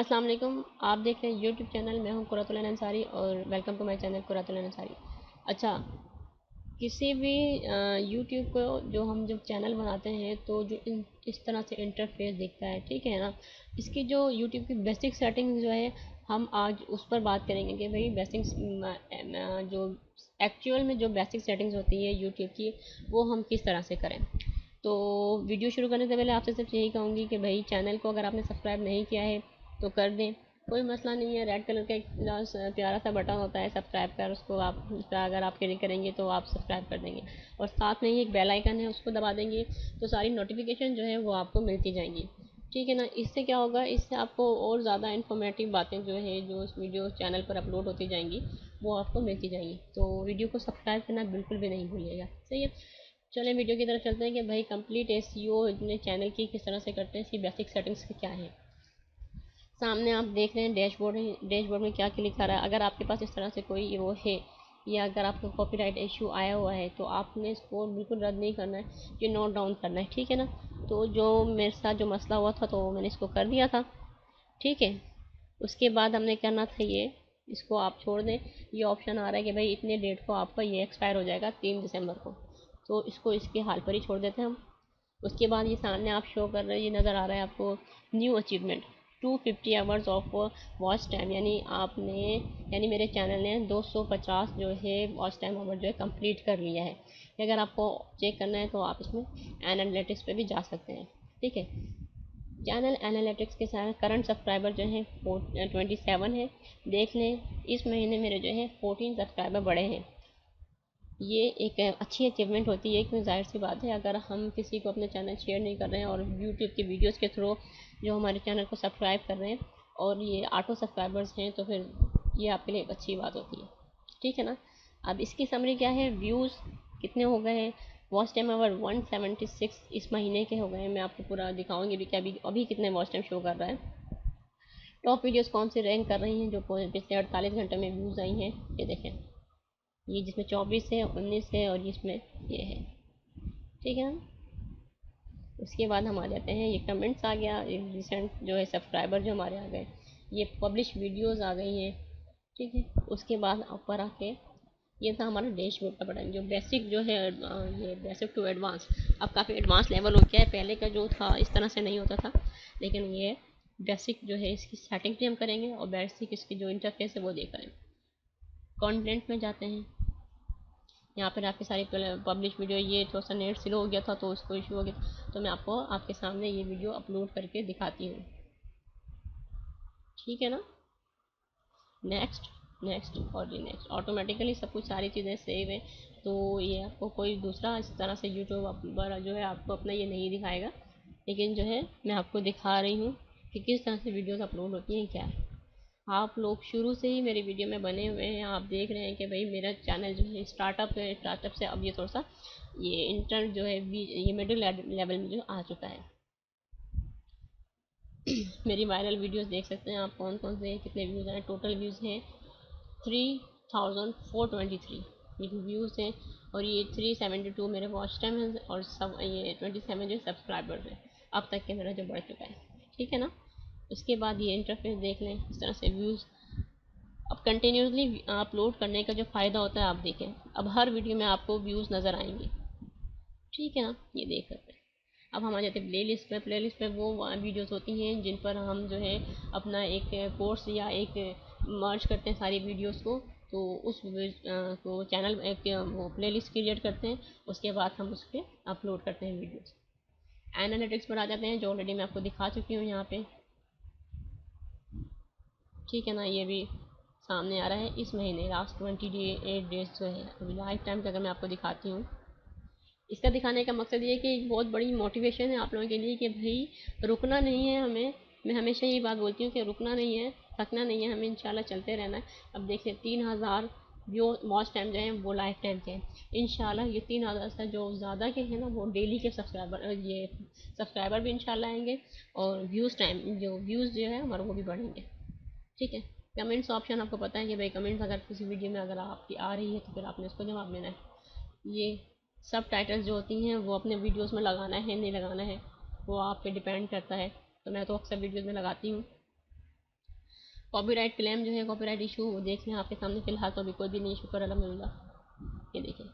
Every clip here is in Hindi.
अस्सलाम वालेकुम। आप देख रहे हैं यूट्यूब चैनल। मैं हूं कुरातुल अंसारी और welcome to my channel Quratul Ansari. अच्छा, किसी भी यूट्यूब को जब चैनल बनाते हैं तो इस तरह से इंटरफेस दिखता है, ठीक है ना। इसकी जो यूट्यूब की बेसिक सेटिंग्स जो है, हम आज उस पर बात करेंगे कि भाई बेसिक्स जो एक्चुअल में जो बेसिक सेटिंग्स होती है यूट्यूब की, वो हम किस तरह से करें। तो वीडियो शुरू करने से पहले आपसे सिर्फ यही कहूँगी कि भाई चैनल को अगर आपने सब्सक्राइब नहीं किया है तो कर दें, कोई मसला नहीं है। रेड कलर का एक प्यारा सा बटन होता है सब्सक्राइब कर, उसको आप अगर आप क्लिक करेंगे तो आप सब्सक्राइब कर देंगे। और साथ में ही एक बेल आइकन है, उसको दबा देंगे तो सारी नोटिफिकेशन जो है वो आपको मिलती जाएंगी, ठीक है ना। इससे क्या होगा, इससे आपको और ज़्यादा इन्फॉर्मेटिव बातें जो है जो उस वीडियो चैनल पर अपलोड होती जाएंगी वो आपको मिलती जाएंगी। तो वीडियो को सब्सक्राइब करना बिल्कुल भी नहीं भूलिएगा, सही है। चलिए वीडियो की तरफ चलते हैं कि भाई कंप्लीट एसईओ अपने चैनल की किस तरह से करते हैं, इसकी बेसिक सेटिंग्स क्या है। सामने आप देख रहे हैं डैशबोर्ड है। डैशबोर्ड में क्या क्लिक आ रहा है, अगर आपके पास इस तरह से कोई वो है या अगर आपको कॉपीराइट इशू आया हुआ है तो आपने इसको बिल्कुल रद्द नहीं करना है, ये नोट डाउन करना है, ठीक है ना। तो जो मेरे साथ जो मसला हुआ था तो मैंने इसको कर दिया था, ठीक है। उसके बाद हमने करना था ये, इसको आप छोड़ दें। ये ऑप्शन आ रहा है कि भाई इतने डेट को आपका ये एक्सपायर हो जाएगा 3 दिसंबर को, तो इसको इसके हाल पर ही छोड़ देते हैं हम। उसके बाद ये सामने आप शो कर रहे हैं, ये नज़र आ रहा है आपको new achievement 250 hours of watch time, यानी मेरे चैनल ने 250 जो है वॉच टाइम आवर जो है कंप्लीट कर लिया है। अगर आपको चेक करना है तो आप इसमें एनालिटिक्स पे भी जा सकते हैं, ठीक है। चैनल एनालिटिक्स के साथ करंट सब्सक्राइबर जो है 27 है। देख लें इस महीने मेरे जो है 14 सब्सक्राइबर बढ़े हैं। ये एक अच्छी अचीवमेंट होती है, क्योंकि ज़ाहिर सी बात है अगर हम किसी को अपने चैनल शेयर नहीं कर रहे हैं और यूट्यूब की वीडियोस के थ्रू जो हमारे चैनल को सब्सक्राइब कर रहे हैं और ये ऑटो सब्सक्राइबर्स हैं, तो फिर ये आपके लिए एक अच्छी बात होती है, ठीक है ना। अब इसकी समरी क्या है, व्यूज़ कितने हो गए हैं। वॉच टाइम ओवर 176 इस महीने के हो गए हैं। मैं आपको पूरा दिखाऊंगी भी कि अभी अभी कितने वॉच टाइम शो कर रहा है। टॉप वीडियोस कौन से रैंक कर रही हैं जो पिछले 48 घंटे में व्यूज़ आई हैं, ये देखें। ये जिसमें 24 है, 19 है और इसमें ये है, ठीक है ना। उसके बाद हम आ जाते हैं, ये कमेंट्स आ गया, ये रिसेंट जो है सब्सक्राइबर जो हमारे आ गए, ये पब्लिश वीडियोस आ गई हैं, ठीक है। उसके बाद ऊपर आके ये था हमारा डैशबोर्ड का बटन, जो बेसिक जो है ये बेसिक टू एडवांस। अब काफ़ी एडवांस लेवल हो गया है, पहले का जो था इस तरह से नहीं होता था, लेकिन ये बेसिक जो है इसकी सेटिंग भी हम करेंगे और बेसिक इसकी जो इंटरफेस है वो देख रहे हैं। कंटेंट में जाते हैं, यहाँ पर आपकी सारी पब्लिश वीडियो, ये थोड़ा सा नेट स्लो हो गया था तो उसको इशू हो गया, तो मैं आपको आपके सामने ये वीडियो अपलोड करके दिखाती हूँ, ठीक है ना। नेक्स्ट, नेक्स्ट और ये नेक्स्ट, ऑटोमेटिकली सब कुछ सारी चीज़ें सेव है। तो ये आपको कोई दूसरा इस तरह से यूट्यूब पर जो है आपको अपना ये नहीं दिखाएगा, लेकिन जो है मैं आपको दिखा रही हूँ कि किस तरह से वीडियोस अपलोड होती हैं क्या है। आप लोग शुरू से ही मेरी वीडियो में बने हुए हैं, आप देख रहे हैं कि भाई मेरा चैनल जो है स्टार्टअप है, स्टार्टअप से अब ये थोड़ा सा ये इंटर जो है ये मिडिल लेवल में जो आ चुका है। मेरी वायरल वीडियोस देख सकते हैं आप कौन कौन से हैं, कितने व्यूज़ हैं। टोटल व्यूज़ हैं 3423 ये व्यूज़ हैं, और ये 372 मेरे वॉच टाइम है और सब ये 27 जो सब्सक्राइबर्स हैं अब तक के मेरा जो बढ़ चुका है, ठीक है ना। उसके बाद ये इंटरफेस देख लें, इस तरह से व्यूज़। अब कंटिन्यूसली अपलोड करने का जो फ़ायदा होता है आप देखें, अब हर वीडियो में आपको व्यूज़ नज़र आएंगे, ठीक है ना, ये देख सकते हैं। अब हम आ जाते हैं प्ले लिस्ट पे। प्ले लिस्ट पे वो वीडियोस होती हैं जिन पर हम जो है अपना एक कोर्स या एक मर्ज करते हैं सारी वीडियोस को, तो उस को चैनल एक वो प्ले लिस्ट क्रिएट करते हैं। उसके बाद हम उस पर अपलोड करते हैं वीडियोस। एनालिटिक्स पर आ जाते हैं, जो ऑलरेडी मैं आपको दिखा चुकी हूँ यहाँ पे, ठीक है ना। ये भी सामने आ रहा है इस महीने लास्ट 28 डेज जो है अभी लाइफ टाइम का, अगर मैं आपको दिखाती हूँ। इसका दिखाने का मकसद ये है कि एक बहुत बड़ी मोटिवेशन है आप लोगों के लिए कि भाई रुकना नहीं है हमें। मैं हमेशा ये बात बोलती हूँ कि रुकना नहीं है, थकना नहीं है, हमें इंशाल्लाह चलते रहना है। अब देखिए 3000 जो वॉच टाइम जो है वो लाइफ टाइम के हैं, इंशाल्लाह ये 3000 से जो ज़्यादा के हैं ना वो डेली के सब्सक्राइबर, ये सब्सक्राइबर भी इंशाल्लाह आएंगे और व्यूज़ टाइम जो व्यूज़ जो है हमारे वो भी बढ़ेंगे, ठीक है। कमेंट्स ऑप्शन आपको पता है कि भाई कमेंट्स अगर किसी वीडियो में अगर आपकी आ रही है तो फिर आपने उसको जवाब देना है। ये सब टाइटल्स जो होती हैं वो अपने वीडियोस में लगाना है नहीं लगाना है वो आप पे डिपेंड करता है, तो मैं तो अक्सर वीडियोस में लगाती हूँ। कॉपीराइट क्लेम जो है, कॉपीराइट इशू, देख लें आपके सामने फ़िलहाल तो अभी कोई भी नहीं, शुक्र अल्हम्दुलिल्लाह। ये देखिए,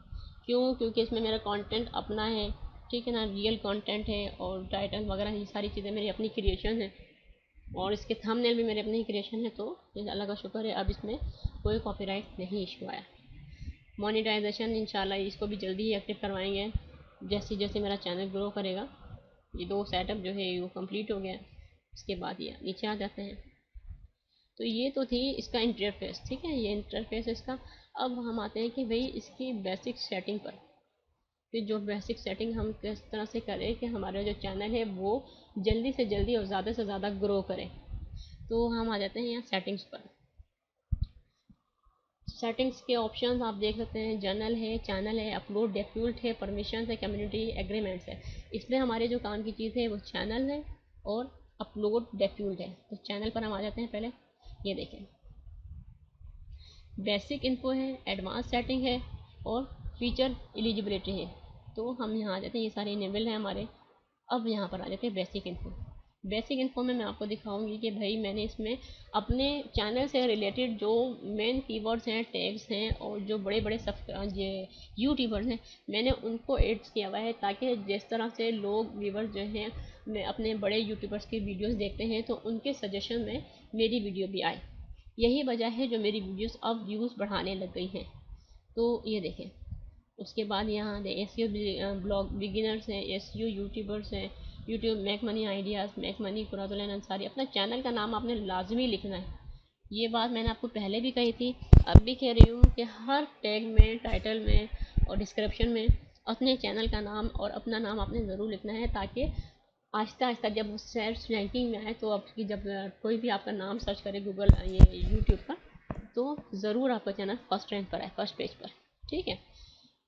क्यों? क्योंकि इसमें मेरा कंटेंट अपना है, ठीक है ना, रियल कंटेंट है, और टाइटल वगैरह ये सारी चीज़ें मेरी अपनी क्रिएशन है, और इसके थंबनेल भी मेरे अपने ही क्रिएशन है। तो ये अल्लाह का शुक्र है, अब इसमें कोई कॉपीराइट नहीं इशू आया। मोनेटाइजेशन इंशाल्लाह इसको भी जल्दी ही एक्टिव करवाएंगे, जैसे जैसे मेरा चैनल ग्रो करेगा। ये 2 सेटअप जो है वो कंप्लीट हो गया, उसके बाद ये नीचे आ जाते हैं। तो ये तो थी इसका इंटरफेस, ठीक है, ये इंटरफेस इसका। अब हम आते हैं कि भाई इसकी बेसिक सेटिंग पर, कि जो बेसिक सेटिंग हम किस तरह से करें कि हमारा जो चैनल है वो जल्दी से जल्दी और ज़्यादा से ज़्यादा ग्रो करे। तो हम आ जाते हैं यहाँ सेटिंग्स पर। सेटिंग्स के ऑप्शंस आप देख सकते हैं, जनरल है, चैनल है, अपलोड डिफ़ॉल्ट है, परमिशन है, कम्युनिटी एग्रीमेंट्स है। इसमें हमारे जो काम की चीज़ है वो चैनल है और अपलोड डिफ़ॉल्ट है। तो चैनल पर हम आ जाते हैं पहले। ये देखें, बेसिक इन्फो है, एडवांस सेटिंग है, और फीचर एलिजिबिलिटी है। तो हम यहाँ आ जाते हैं, ये सारे इनेबल हैं हमारे। अब यहाँ पर आ जाते हैं बेसिक इन्फो। बेसिक इन्फो में मैं आपको दिखाऊंगी कि भाई मैंने इसमें अपने चैनल से रिलेटेड जो मेन कीवर्ड्स हैं, टैग्स हैं, और जो बड़े बड़े सब ये यूट्यूबर्स हैं, मैंने उनको एड्स किया हुआ है, ताकि जिस तरह से लोग व्यूवर्स जो हैं मैं अपने बड़े यूट्यूबर्स की वीडियोस देखते हैं तो उनके सजेशन में मेरी वीडियो भी आए। यही वजह है जो मेरी वीडियोस अब व्यूज़ बढ़ाने लग गई हैं। तो ये देखें, उसके बाद यहाँ एस यू ब्लॉग बिगिनर्स हैं, एस यू यूट्यूबर्स हैं, YouTube make money ideas, make money Quratul Ansari. अपना चैनल का नाम आपने लाजमी लिखना है। ये बात मैंने आपको पहले भी कही थी, अब भी कह रही हूँ कि हर टैग में, टाइटल में और डिस्क्रिप्शन में अपने चैनल का नाम और अपना नाम आपने ज़रूर लिखना है, ताकि आहिस्ता आहिस्ता जब सर्च रैंकिंग में आए तो आपकी जब कोई भी आपका नाम सर्च करे गूगल ये यूट्यूब पर, तो ज़रूर आपका चैनल फर्स्ट रैंक पर आए, फर्स्ट पेज पर। ठीक है,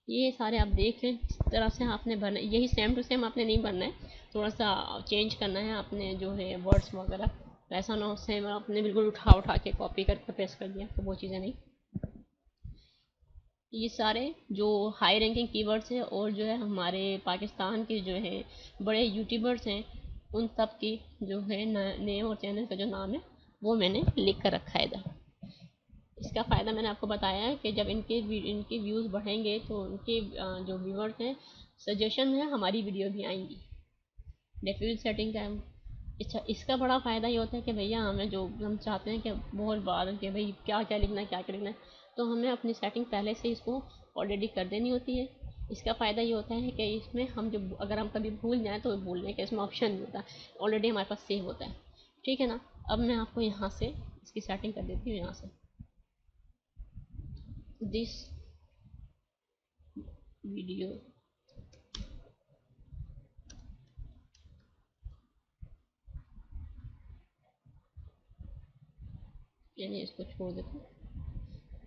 ये सारे आप देख लें, इस तरह से आपने भरना, यही सेम टू सेम आपने नहीं भरना है, थोड़ा सा चेंज करना है आपने जो है वर्ड्स वगैरह। ऐसा ना हो सेम आपने बिल्कुल उठा उठा के कॉपी करके पेस्ट कर दिया, तो वो चीज़ें नहीं। ये सारे जो हाई रैंकिंग कीवर्ड्स हैं और जो है हमारे पाकिस्तान के जो है बड़े यूट्यूबर्स हैं, उन सब की जो है नेम और चैनल का जो नाम है वो मैंने लिख कर रखा है इधर। इसका फ़ायदा मैंने आपको बताया है कि जब इनके व्यूज़ बढ़ेंगे तो उनके जो व्यूवर्स हैं सजेशन में हमारी वीडियो भी आएंगी। डिफ़ॉल्ट सेटिंग का अच्छा, इसका बड़ा फ़ायदा ये होता है कि भैया हमें जो हम चाहते हैं कि बहुत बार कि भाई क्या क्या लिखना है, क्या क्या लिखना है, तो हमें अपनी सेटिंग पहले से इसको ऑलरेडी कर देनी होती है। इसका फ़ायदा ये होता है कि इसमें हम जब अगर हम कभी भूल जाएँ तो भूलने का इसमें ऑप्शन नहीं होता, ऑलरेडी हमारे पास सेव होता है। ठीक है ना। अब मैं आपको यहाँ से इसकी सेटिंग कर देती हूँ, यहाँ से दिस वीडियो यानी इसको छोड़ देते हैं।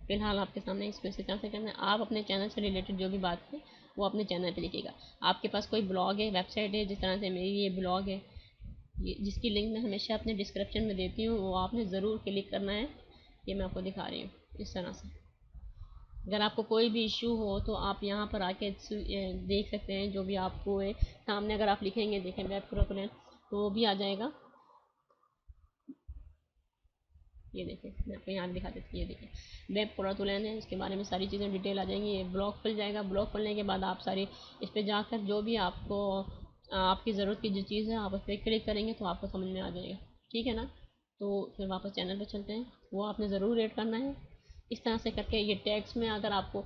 फिलहाल आपके सामने इसको इसी तरह से करना है। आप अपने चैनल से रिलेटेड जो भी बात है वो अपने चैनल पे लिखिएगा। आपके पास कोई ब्लॉग है, वेबसाइट है, जिस तरह से मेरी ये ब्लॉग है, ये जिसकी लिंक मैं हमेशा अपने डिस्क्रिप्शन में देती हूँ, वो आपने ज़रूर क्लिक करना है। ये मैं आपको दिखा रही हूँ इस तरह से। अगर आपको कोई भी इशू हो तो आप यहाँ पर आके देख सकते हैं, जो भी आपको है सामने अगर आप लिखेंगे, देखें वेब प्रोग्राम, तो वो भी आ जाएगा। ये देखिए, मैं आपको यहाँ भी दिखा देती हूँ। ये देखिए, वेब कुरातुलैन है, इसके बारे में सारी चीज़ें डिटेल आ जाएंगी। ये ब्लॉग खुल जाएगा, ब्लॉग खुलने के बाद आप सारी इस पर जाकर जो भी आपको आपकी ज़रूरत की जो चीज़ है आप उस पर क्लिक करेंगे तो आपको समझ में आ जाएगा। ठीक है ना। तो फिर वापस चैनल पर चलते हैं, वो आपने ज़रूर ऐड करना है। इस तरह से करके ये टैग्स में अगर आपको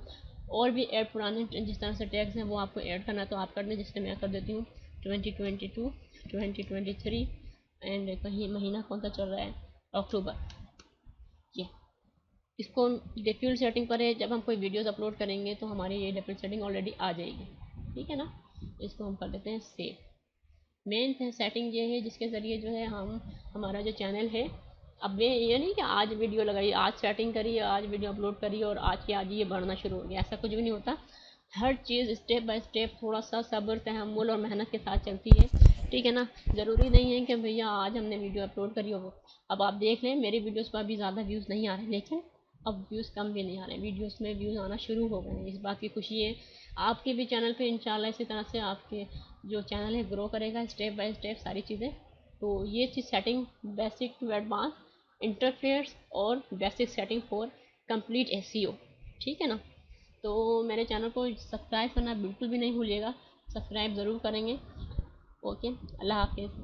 और भी ऐड पुराने जिस तरह से टैग्स हैं वो आपको ऐड करना है तो आप कर दें, जिससे मैं कर देती हूँ 2022, 2023, एंड कहीं महीना कौन सा चल रहा है, अक्टूबर। ये इसको डिफ़ॉल्ट सेटिंग पर है, जब हम कोई वीडियोस अपलोड करेंगे तो हमारी ये डिफ़ॉल्ट सेटिंग ऑलरेडी आ जाएगी। ठीक है ना। इसको हम कर देते हैं सेव। मेन सेटिंग ये है जिसके ज़रिए जो है हम हमारा जो चैनल है, अब ये नहीं कि आज वीडियो लगाई, आज सेटिंग करी, आज वीडियो अपलोड करी और आज के आज ये बढ़ना शुरू हो गया, ऐसा कुछ भी नहीं होता। हर चीज़ स्टेप बाय स्टेप थोड़ा सा सब्र, तहम्मुल और मेहनत के साथ चलती है। ठीक है ना। ज़रूरी नहीं है कि भैया आज हमने वीडियो अपलोड करी हो। अब आप देख लें मेरी वीडियोस पर अभी ज़्यादा व्यूज़ नहीं आ रहे, लेकिन अब व्यूज़ कम भी नहीं आ रहे हैं, वीडियोस में व्यूज़ आना शुरू हो गए हैं। इस बात की खुशी है। आपके भी चैनल पे इंशाल्लाह इसी तरह से आपके जो चैनल है ग्रो करेगा, स्टेप बाय स्टेप सारी चीज़ें। तो ये चीज़ setting basic to advance interfaces और basic setting for complete SEO. ठीक है ना। तो मेरे चैनल को सब्सक्राइब करना बिल्कुल भी नहीं भूलिएगा, सब्सक्राइब ज़रूर करेंगे। ओके, अल्लाह हाफिज़।